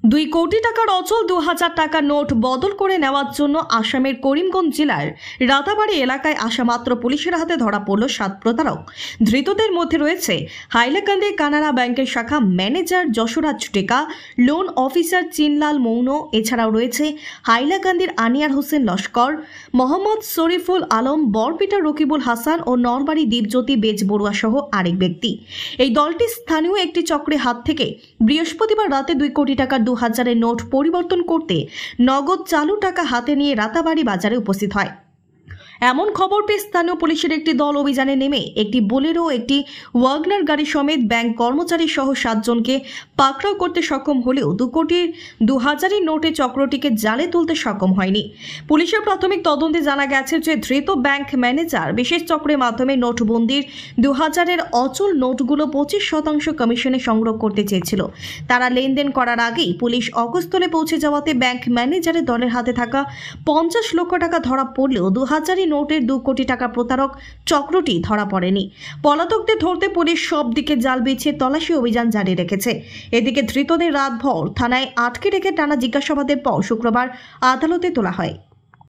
2 কোটি টাকার অচল 2000 টাকার নোট বদল করে নেওয়ার জন্য আসামের করিমগঞ্জ জেলার রাতাবাড়ি এলাকায় আসা মাত্র পুলিশের হাতে ধরা পড়ল 7 প্রতারক। ধৃতদের মধ্যে রয়েছে হাইলাকান্দি কানাড়া ব্যাংকের শাখা ম্যানেজার যশোরাজ টেকা, লোন অফিসার চিনলাল মৌন। এছাড়াও রয়েছে হাইলাকান্দির আনিয়ার হোসেন লস্কর, মোহাম্মদ শরীফুল আলম, বরপিটা রকিবুল হাসান ও নরবাড়ি দীপজ্যোতি বেজবড়ুয়া সহ আরেক ব্যক্তি। এই দলটি স্থানীয় একটি চক্রের হাত থেকে বৃহস্পতিবার রাতে 2 কোটি টাকার 2000-এর নোট পরিবর্তন করতে নগদ চালু টাকা হাতে নিয়ে রাতাবাড়ি বাজারে উপস্থিত হয়। এমন খবর পেয়ে স্থানীয় পুলিশের একটি দল অভিযানে নেমে একটি বোলেরো, একটি ওয়াগনার গাড়ি সমেত ব্যাংক কর্মচারী সহ 7 জনকে পাকড়াও করতে সক্ষম হলেও 2 কোটি 2000-এর নোটে চক্রটিকে জালে তুলতে সক্ষম হয়নি। পুলিশের প্রাথমিক তদন্তে জানা গেছে যে ধৃত ব্যাংক ম্যানেজার বিশেষ চক্রের মাধ্যমে নোটবন্দির 2000-এর অচল নোটগুলো 25% কমিশনে সংগ্রহ করতে চেয়েছিল। তারা লেনদেন করার আগেই পুলিশ অগস্থলে পৌঁছে যাওয়াতে ব্যাংক ম্যানেজারের দলের হাতে থাকা 50 লক্ষ টাকা ধরা পড়লেও 2000 নোটের 2 কোটি টাকা প্রতারক চক্রটি ধরা পড়েনি। পলাতকদের ধরতে পুলিশ সব দিকে জাল বিছিয়ে তল্লাশি অভিযান জারি রেখেছে। এদিকে ধৃতদের রাতভর থানায় আটকে রেখে টানা জিজ্ঞাসাবাদের পর শুক্রবার আদালতে তোলা হয়।